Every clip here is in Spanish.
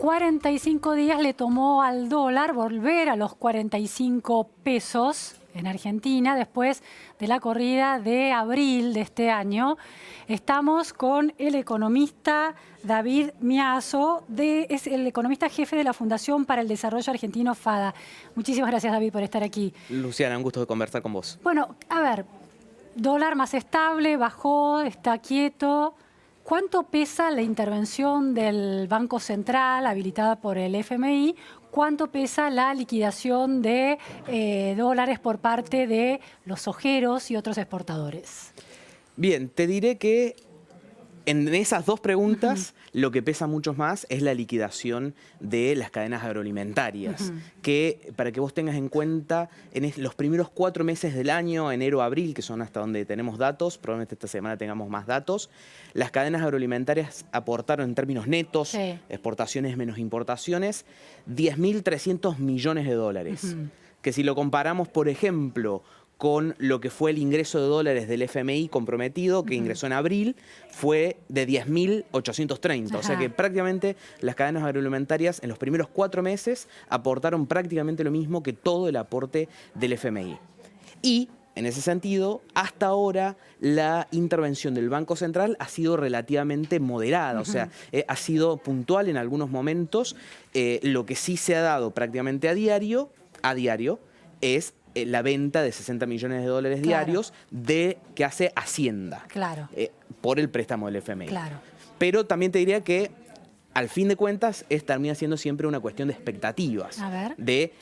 45 días le tomó al dólar volver a los 45 pesos en Argentina después de la corrida de abril de este año. Estamos con el economista David Miazo, es el economista jefe de la Fundación para el Desarrollo Argentino, FADA. Muchísimas gracias, David, por estar aquí. Luciana, un gusto de conversar con vos. Bueno, a ver, dólar más estable, bajó, está quieto. ¿Cuánto pesa la intervención del Banco Central habilitada por el FMI? ¿Cuánto pesa la liquidación de dólares por parte de los sojeros y otros exportadores? Bien, te diré que en esas dos preguntas lo que pesa mucho más es la liquidación de las cadenas agroalimentarias, que para que vos tengas en cuenta, en los primeros 4 meses del año, enero a abril, que son hasta donde tenemos datos, probablemente esta semana tengamos más datos, las cadenas agroalimentarias aportaron en términos netos, exportaciones menos importaciones, 10.300 millones de dólares. Que si lo comparamos, por ejemplo, con lo que fue el ingreso de dólares del FMI comprometido, que ingresó en abril, fue de 10.830. O sea que prácticamente las cadenas agroalimentarias en los primeros 4 meses aportaron prácticamente lo mismo que todo el aporte del FMI. Y, en ese sentido, hasta ahora la intervención del Banco Central ha sido relativamente moderada, o sea, ha sido puntual en algunos momentos. Lo que sí se ha dado prácticamente a diario es la venta de 60 millones de dólares diarios que hace Hacienda por el préstamo del FMI. Pero también te diría que, al fin de cuentas, termina siendo siempre una cuestión de expectativas, de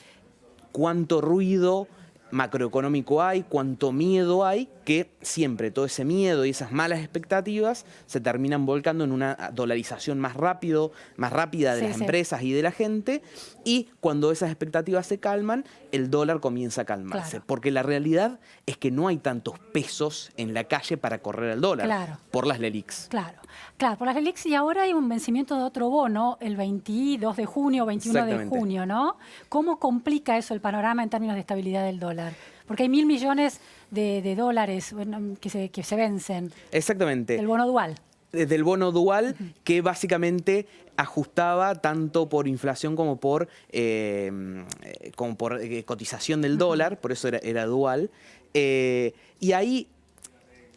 cuánto ruido macroeconómico hay, cuánto miedo hay, que siempre todo ese miedo y esas malas expectativas se terminan volcando en una dolarización más rápida de las empresas y de la gente, y cuando esas expectativas se calman, el dólar comienza a calmarse. Porque la realidad es que no hay tantos pesos en la calle para correr el dólar por las LELIQs. Por las LELIQs, y ahora hay un vencimiento de otro bono, el 22 de junio, 21 de junio, ¿no? ¿Cómo complica eso el panorama en términos de estabilidad del dólar? Porque hay 1.000 millones de dólares que se vencen. Exactamente. El bono dual. Del bono dual, que básicamente ajustaba tanto por inflación como por cotización del dólar, por eso era dual. Y ahí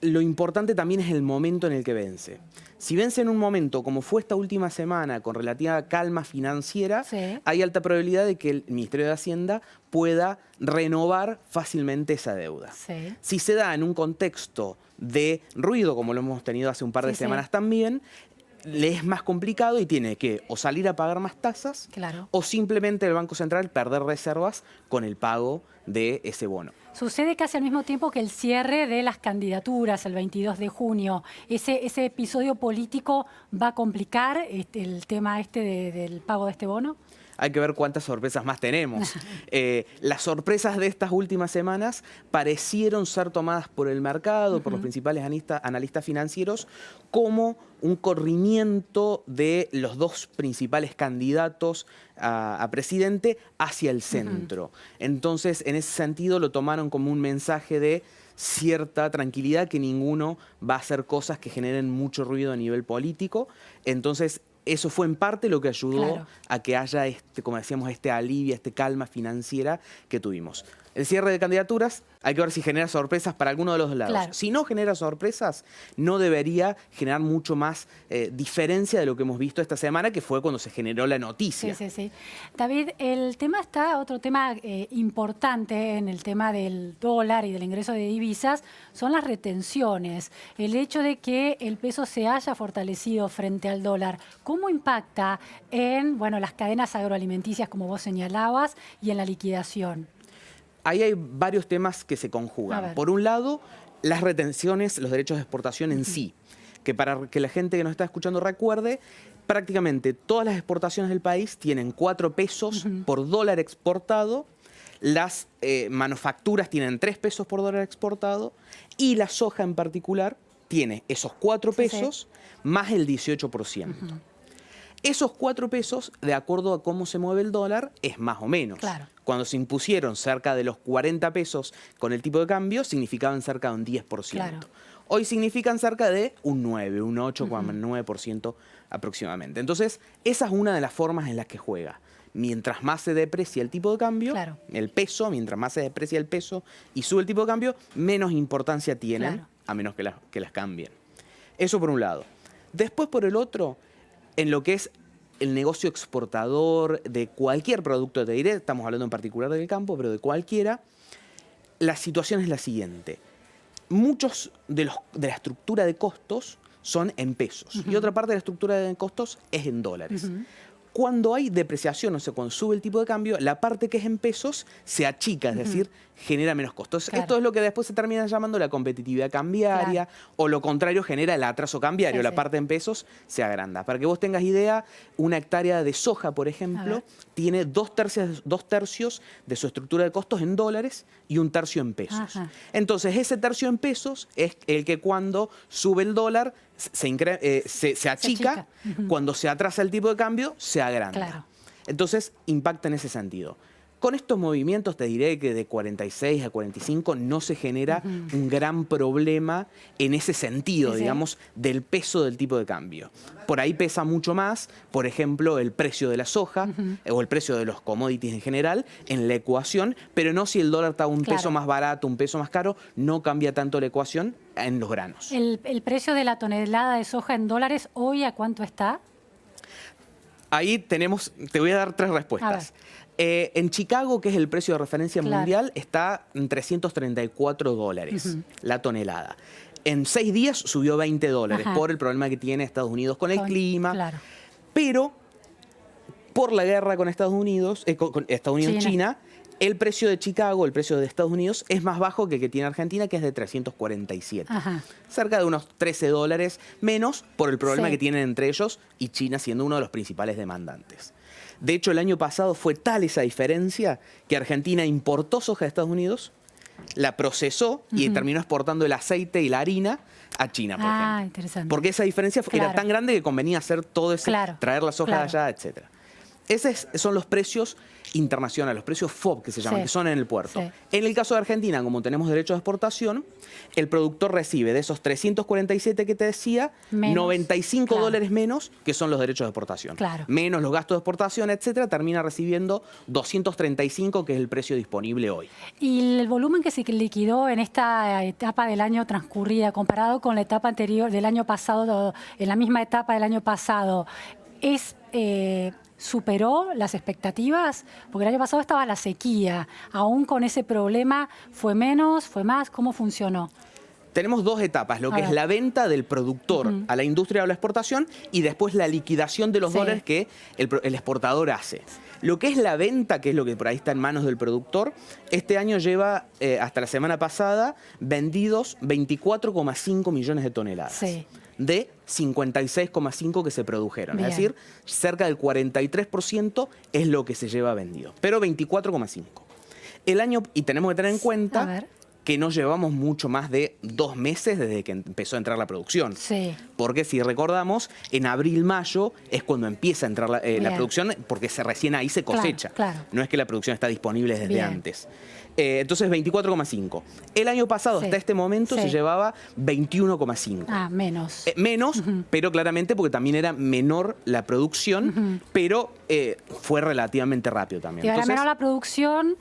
lo importante también es el momento en el que vence. Si vence en un momento, como fue esta última semana, con relativa calma financiera, hay alta probabilidad de que el Ministerio de Hacienda pueda renovar fácilmente esa deuda. Si se da en un contexto de ruido, como lo hemos tenido hace un par de semanas también, le es más complicado y tiene que o salir a pagar más tasas o simplemente el Banco Central perder reservas con el pago de ese bono. Sucede casi al mismo tiempo que el cierre de las candidaturas el 22 de junio. ¿Ese episodio político va a complicar el tema del pago de este bono? Hay que ver cuántas sorpresas más tenemos. Las sorpresas de estas últimas semanas parecieron ser tomadas por el mercado, por los principales analistas financieros, como un corrimiento de los dos principales candidatos a presidente hacia el centro. Entonces, en ese sentido, lo tomaron como un mensaje de cierta tranquilidad, que ninguno va a hacer cosas que generen mucho ruido a nivel político. Entonces, eso fue en parte lo que ayudó a que haya, como decíamos, alivio, calma financiera que tuvimos. El cierre de candidaturas, hay que ver si genera sorpresas para alguno de los lados. Si no genera sorpresas, no debería generar mucho más diferencia de lo que hemos visto esta semana, que fue cuando se generó la noticia. David, otro tema importante en el tema del dólar y del ingreso de divisas son las retenciones. El hecho de que el peso se haya fortalecido frente al dólar, ¿cómo impacta en las cadenas agroalimenticias, como vos señalabas, y en la liquidación? Ahí hay varios temas que se conjugan. Por un lado, las retenciones, los derechos de exportación en sí, que para que la gente que nos está escuchando recuerde, prácticamente todas las exportaciones del país tienen 4 pesos por dólar exportado, las manufacturas tienen 3 pesos por dólar exportado, y la soja en particular tiene esos 4 pesos más el 18%. Esos 4 pesos, de acuerdo a cómo se mueve el dólar, es más o menos. Cuando se impusieron cerca de los 40 pesos con el tipo de cambio, significaban cerca de un 10%. hoy significan cerca de un 9, un 8,9% aproximadamente. Entonces, esa es una de las formas en las que juega. Mientras más se deprecia el tipo de cambio, el peso, mientras más se deprecia el peso y sube el tipo de cambio, menos importancia tienen, a menos que las cambien. Eso por un lado. Después, por el otro, en lo que es el negocio exportador de cualquier producto, te diré, estamos hablando en particular del campo, pero de cualquiera, la situación es la siguiente. Muchos de la estructura de costos son en pesos y otra parte de la estructura de costos es en dólares. Cuando hay depreciación, o sea, cuando sube el tipo de cambio, la parte que es en pesos se achica, es decir, genera menos costos. Esto es lo que después se termina llamando la competitividad cambiaria, o lo contrario, genera el atraso cambiario. La parte en pesos se agranda. Para que vos tengas idea, una hectárea de soja, por ejemplo, tiene dos tercios de su estructura de costos en dólares y un tercio en pesos. Entonces, ese tercio en pesos es el que cuando sube el dólar se achica, cuando se atrasa el tipo de cambio, se agranda. Entonces, impacta en ese sentido. Con estos movimientos te diré que de 46 a 45 no se genera un gran problema en ese sentido, digamos, del peso del tipo de cambio. Por ahí pesa mucho más, por ejemplo, el precio de la soja o el precio de los commodities en general en la ecuación, pero no si el dólar está un peso más barato, un peso más caro, no cambia tanto la ecuación en los granos. ¿El precio de la tonelada de soja en dólares hoy a cuánto está? Ahí tenemos, te voy a dar 3 respuestas. En Chicago, que es el precio de referencia mundial, está en $334 la tonelada. En 6 días subió $20 por el problema que tiene Estados Unidos con el clima. Pero por la guerra con Estados Unidos, China, el precio de Chicago, el precio de Estados Unidos, es más bajo que el que tiene Argentina, que es de 347. Cerca de unos $13 menos por el problema que tienen entre ellos y China siendo uno de los principales demandantes. De hecho, el año pasado fue tal esa diferencia que Argentina importó soja de Estados Unidos, la procesó y terminó exportando el aceite y la harina a China, por ejemplo. Interesante. Porque esa diferencia era tan grande que convenía hacer todo ese, traer la soja de allá, etc. Esos son los precios internacionales, los precios FOB que se llaman, que son en el puerto. En el caso de Argentina, como tenemos derecho de exportación, el productor recibe de esos 347 que te decía, $95 menos, que son los derechos de exportación. Menos los gastos de exportación, etcétera, termina recibiendo 235, que es el precio disponible hoy. ¿Y el volumen que se liquidó en esta etapa del año transcurrida, comparado con la etapa anterior del año pasado, en la misma etapa del año pasado, superó las expectativas? Porque el año pasado estaba la sequía. Aún con ese problema, ¿fue menos, fue más? ¿Cómo funcionó? Tenemos 2 etapas, lo que es la venta del productor a la industria o la exportación y después la liquidación de los dólares que el exportador hace. Lo que es la venta, que es lo que por ahí está en manos del productor, este año lleva, hasta la semana pasada, vendidos 24,5 millones de toneladas. De 56,5 que se produjeron. Es decir, cerca del 43% es lo que se lleva vendido. Pero 24,5. El año, y tenemos que tener en cuenta que no llevamos mucho más de 2 meses desde que empezó a entrar la producción. Porque si recordamos, en abril-mayo es cuando empieza a entrar la producción, porque recién ahí se cosecha. No es que la producción está disponible desde antes. Entonces 24,5. El año pasado, hasta este momento, se llevaba 21,5. Menos. Menos, pero claramente porque también era menor la producción, pero fue relativamente rápido también. Era menor la producción,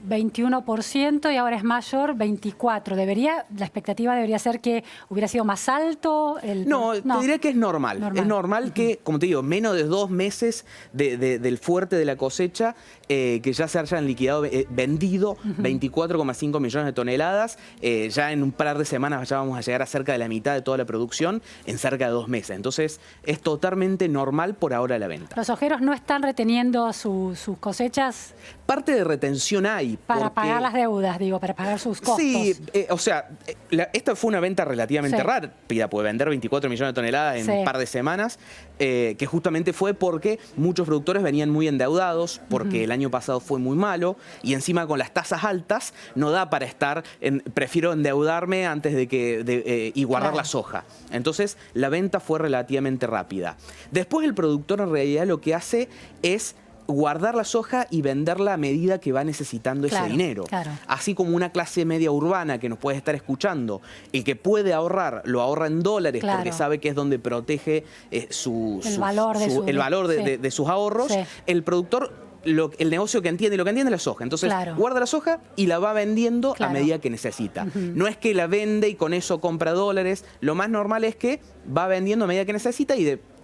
21%, y ahora es mayor, 24%. La expectativa debería ser que hubiera sido más alto. No, te diré que es normal. Es normal que, como te digo, menos de 2 meses del fuerte de la cosecha, que ya se hayan liquidado, vendido 24,5 millones de toneladas. Ya en un par de semanas ya vamos a llegar a cerca de la mitad de toda la producción en cerca de 2 meses. Entonces, es totalmente normal por ahora la venta. ¿Los ojeros no están reteniendo sus cosechas? Parte de retención hay. Para pagar las deudas, digo, para pagar sus costos. Sí, o sea, esta fue una venta relativamente rápida, puede vender 24 millones de toneladas en un par de semanas, que justamente fue porque muchos productores venían muy endeudados, porque el año pasado fue muy malo, y encima con las tasas altas no da para estar, prefiero endeudarme antes de y guardar la soja. Entonces, la venta fue relativamente rápida. Después el productor en realidad lo que hace es guardar la soja y venderla a medida que va necesitando ese dinero. Claro. Así como una clase media urbana que nos puede estar escuchando, el que puede ahorrar, lo ahorra en dólares porque sabe que es donde protege el valor de sus ahorros. El productor, el negocio que entiende, lo que entiende es la soja. Entonces guarda la soja y la va vendiendo a medida que necesita. No es que la vende y con eso compra dólares. Lo más normal es que va vendiendo a medida que necesita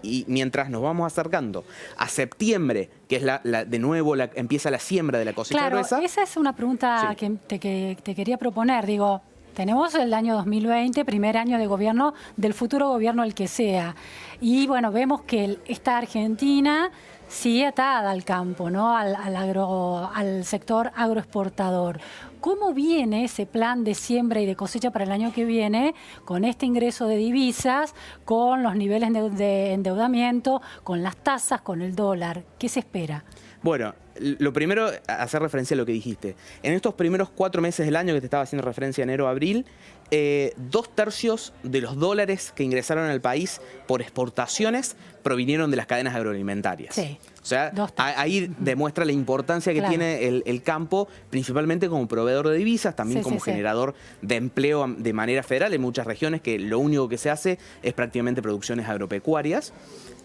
y mientras nos vamos acercando a septiembre, que es de nuevo empieza la siembra de la cosecha gruesa. Esa es una pregunta que te quería proponer. Digo, tenemos el año 2020, primer año de gobierno del futuro gobierno, el que sea. Y bueno, vemos que esta Argentina sigue atada al campo, ¿no? al sector agroexportador. ¿Cómo viene ese plan de siembra y de cosecha para el año que viene con este ingreso de divisas, con los niveles de endeudamiento, con las tasas, con el dólar? ¿Qué se espera? Bueno, lo primero, hacer referencia a lo que dijiste. En estos primeros 4 meses del año, que te estaba haciendo referencia, enero-abril, 2/3 de los dólares que ingresaron al país por exportaciones provinieron de las cadenas agroalimentarias. Sí. O sea, ahí demuestra la importancia que tiene el campo, principalmente como proveedor de divisas, también como generador de empleo de manera federal en muchas regiones, que lo único que se hace es prácticamente producciones agropecuarias.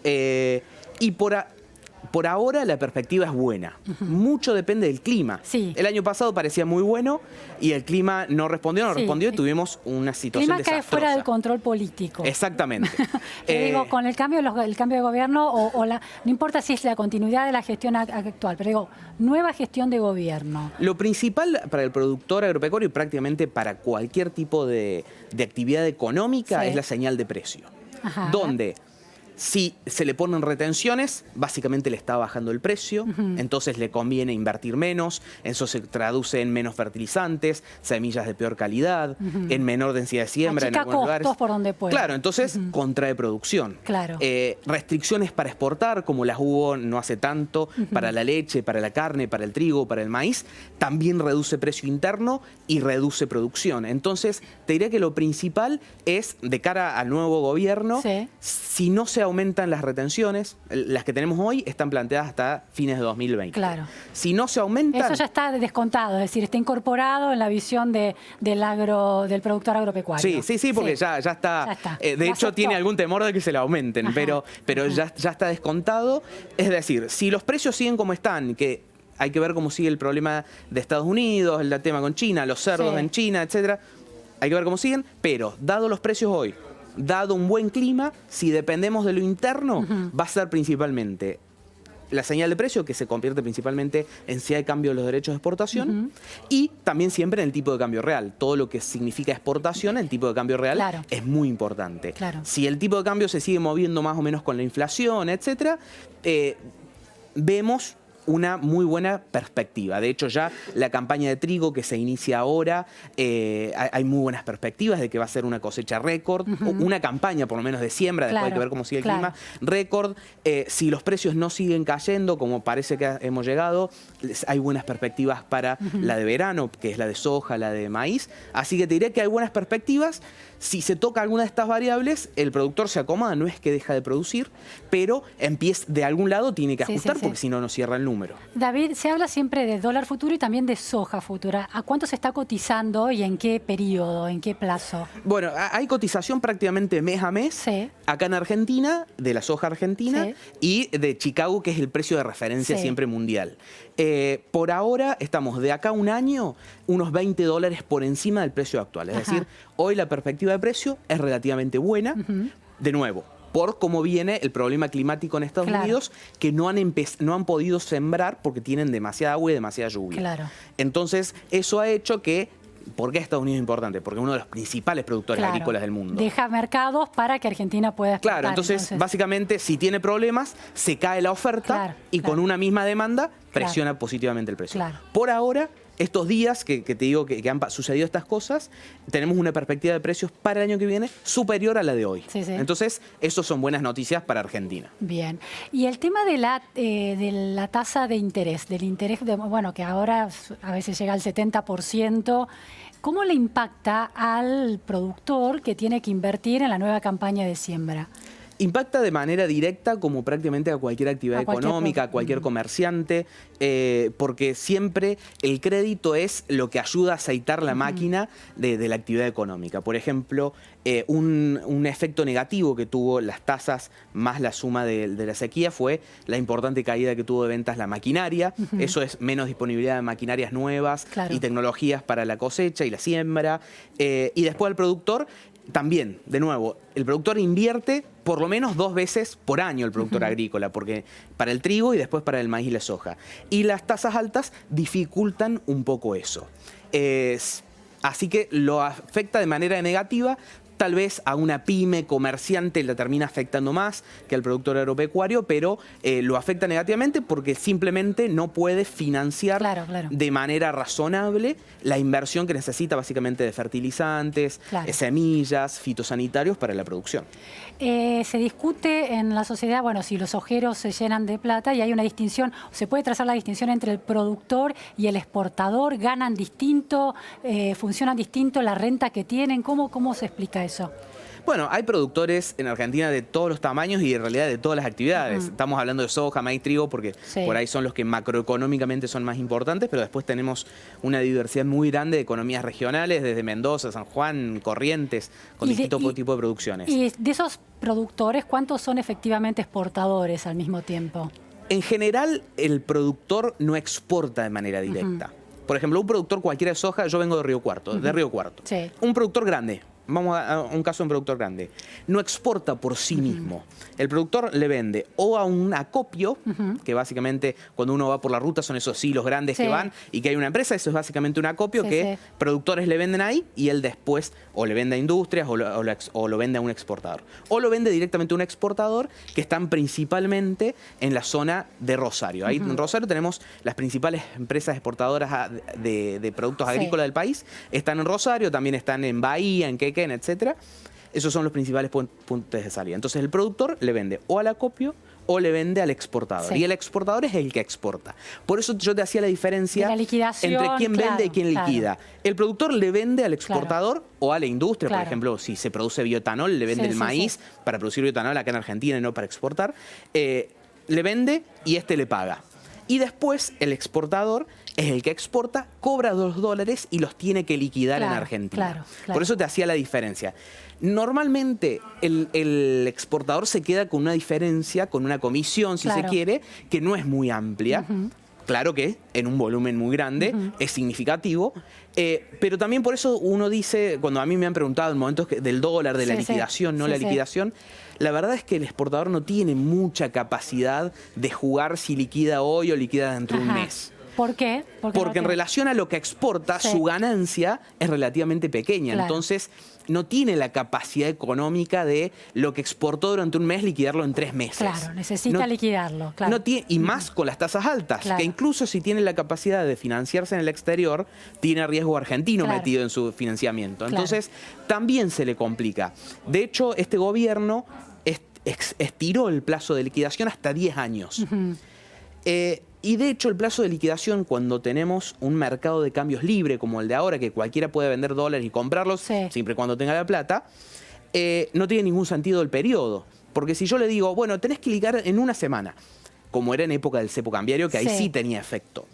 Y por ahora la perspectiva es buena. Mucho depende del clima. El año pasado parecía muy bueno y el clima no respondió y tuvimos una situación desastrosa. El clima cae fuera del control político. Exactamente. Digo, con el cambio de gobierno, no importa si es la continuidad de la gestión actual, pero digo, nueva gestión de gobierno. Lo principal para el productor agropecuario y prácticamente para cualquier tipo de actividad económica es la señal de precio. Donde si se le ponen retenciones, básicamente le está bajando el precio, entonces le conviene invertir menos, eso se traduce en menos fertilizantes, semillas de peor calidad, en menor densidad de siembra en algunos lugares. Por donde puede. Claro, entonces contrae producción. Restricciones para exportar, como las hubo no hace tanto, para la leche, para la carne, para el trigo, para el maíz, también reduce precio interno y reduce producción. Entonces, te diría que lo principal es, de cara al nuevo gobierno, si no se aumentan las retenciones, las que tenemos hoy están planteadas hasta fines de 2020. Si no se aumentan... Eso ya está descontado, es decir, está incorporado en la visión del productor agropecuario. Sí, porque ya está. De hecho, tiene algún temor de que se lo aumenten, pero ya está descontado. Es decir, si los precios siguen como están, que hay que ver cómo sigue el problema de Estados Unidos, el tema con China, los cerdos en China, etcétera, hay que ver cómo siguen, pero dado los precios hoy, dado un buen clima, si dependemos de lo interno, va a ser principalmente la señal de precio, que se convierte principalmente en si hay cambio de los derechos de exportación, y también siempre en el tipo de cambio real. Todo lo que significa exportación, el tipo de cambio real es muy importante. Si el tipo de cambio se sigue moviendo más o menos con la inflación, etcétera, vemos una muy buena perspectiva. De hecho, ya la campaña de trigo que se inicia ahora, hay muy buenas perspectivas de que va a ser una cosecha récord, una campaña por lo menos de siembra, después hay que ver cómo sigue el clima, récord. Si los precios no siguen cayendo, como parece que hemos llegado, hay buenas perspectivas para la de verano, que es la de soja, la de maíz. Así que te diré que hay buenas perspectivas. Si se toca alguna de estas variables, el productor se acomoda, no es que deja de producir, pero de algún lado tiene que ajustar porque si no, no cierra el número. David, se habla siempre de dólar futuro y también de soja futura. ¿A cuánto se está cotizando y en qué periodo, en qué plazo? Bueno, hay cotización prácticamente mes a mes, acá en Argentina, de la soja argentina, y de Chicago, que es el precio de referencia siempre mundial. Por ahora estamos de acá a un año unos $20 por encima del precio actual. Es decir, hoy la perspectiva de precio es relativamente buena. De nuevo, por cómo viene el problema climático en Estados Unidos, que no han podido sembrar porque tienen demasiada agua y demasiada lluvia. Entonces, eso ha hecho que... ¿Por qué Estados Unidos es importante? Porque es uno de los principales productores agrícolas del mundo. Deja mercados para que Argentina pueda exportar. Claro, entonces, básicamente, si tiene problemas, se cae la oferta y con una misma demanda presiona positivamente el precio. Por ahora, estos días que te digo que han sucedido estas cosas, tenemos una perspectiva de precios para el año que viene superior a la de hoy. Entonces, eso son buenas noticias para Argentina. Bien. Y el tema de la tasa de interés, bueno, que ahora a veces llega al 70%, ¿cómo le impacta al productor que tiene que invertir en la nueva campaña de siembra? Impacta de manera directa como prácticamente a cualquier actividad económica, a cualquier comerciante, porque siempre el crédito es lo que ayuda a aceitar la máquina de la actividad económica. Por ejemplo, un efecto negativo que tuvo las tasas más la suma de la sequía fue la importante caída que tuvo de ventas la maquinaria. Eso es menos disponibilidad de maquinarias nuevas y tecnologías para la cosecha y la siembra. Y después el productor también, de nuevo, el productor invierte por lo menos 2 veces por año, el productor agrícola, porque para el trigo y después para el maíz y la soja. Y las tasas altas dificultan un poco eso. Así que lo afecta de manera negativa. Tal vez a una pyme comerciante la termina afectando más que al productor agropecuario, pero lo afecta negativamente porque simplemente no puede financiar de manera razonable la inversión que necesita básicamente de fertilizantes, semillas, fitosanitarios para la producción. Se discute en la sociedad, bueno, si los ojeros se llenan de plata y hay una distinción, se puede trazar la distinción entre el productor y el exportador, ganan distinto, funcionan distinto, la renta que tienen, ¿cómo se explica eso? Bueno, hay productores en Argentina de todos los tamaños y en realidad de todas las actividades. Estamos hablando de soja, maíz, trigo, porque por ahí son los que macroeconómicamente son más importantes, pero después tenemos una diversidad muy grande de economías regionales, desde Mendoza, San Juan, Corrientes, con distintos tipos de producciones. Y de esos productores, ¿cuántos son efectivamente exportadores al mismo tiempo? En general, el productor no exporta de manera directa. Por ejemplo, un productor cualquiera de soja, yo vengo de Río Cuarto, un productor grande. Vamos a un caso de un productor grande. No exporta por sí mismo. El productor le vende o a un acopio, que básicamente cuando uno va por la ruta son esos silos grandes que van y que hay una empresa, eso es básicamente un acopio que productores le venden ahí y él después o le vende a industrias o lo vende a un exportador. O lo vende directamente a un exportador que están principalmente en la zona de Rosario. Ahí en Rosario tenemos las principales empresas exportadoras de productos agrícolas del país. Están en Rosario, también están en Bahía, en Quequén, etcétera. Esos son los principales puntos de salida. Entonces el productor le vende o al acopio o le vende al exportador. Y el exportador es el que exporta. Por eso yo te hacía la diferencia entre quién vende y quién liquida. El productor le vende al exportador o a la industria. Por ejemplo, si se produce bioetanol, le vende el maíz para producir bioetanol acá en Argentina y no para exportar. Le vende y este le paga. Y después el exportador es el que exporta, cobra $2 y los tiene que liquidar en Argentina. Por eso te hacía la diferencia. Normalmente el exportador se queda con una diferencia, con una comisión, si se quiere, que no es muy amplia. Claro que en un volumen muy grande es significativo, pero también por eso uno dice, cuando a mí me han preguntado en momentos del dólar, de la liquidación, la liquidación, la verdad es que el exportador no tiene mucha capacidad de jugar si liquida hoy o liquida dentro de un mes. ¿Por qué? Porque en relación a lo que exporta, su ganancia es relativamente pequeña. Entonces, no tiene la capacidad económica de lo que exportó durante un mes liquidarlo en 3 meses. Claro, necesita liquidarlo. No tiene, y más con las tasas altas, que incluso si tiene la capacidad de financiarse en el exterior, tiene riesgo argentino metido en su financiamiento. Entonces, también se le complica. De hecho, este gobierno estiró el plazo de liquidación hasta 10 años. Y de hecho el plazo de liquidación, cuando tenemos un mercado de cambios libre como el de ahora, que cualquiera puede vender dólares y comprarlos siempre y cuando tenga la plata, no tiene ningún sentido el periodo. Porque si yo le digo, bueno, tenés que liquidar en una semana, como era en época del cepo cambiario, que ahí sí tenía efecto.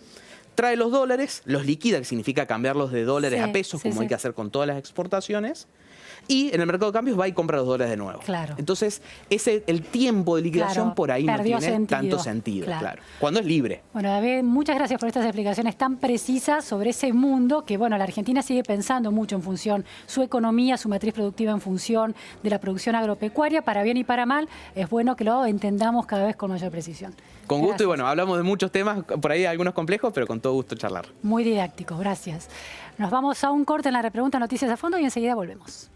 Trae los dólares, los liquida, que significa cambiarlos de dólares a pesos, como hay que hacer con todas las exportaciones. Y en el mercado de cambios va y compra los dólares de nuevo. Entonces, el tiempo de liquidación por ahí no tiene tanto sentido. Cuando es libre. Bueno, David, muchas gracias por estas explicaciones tan precisas sobre ese mundo que, bueno, la Argentina sigue pensando mucho en función, su economía, su matriz productiva en función de la producción agropecuaria, para bien y para mal. Es bueno que lo entendamos cada vez con mayor precisión. Con gusto y bueno, hablamos de muchos temas, por ahí algunos complejos, pero con todo gusto charlar. Muy didácticos, gracias. Nos vamos a un corte en la repregunta Noticias a Fondo y enseguida volvemos.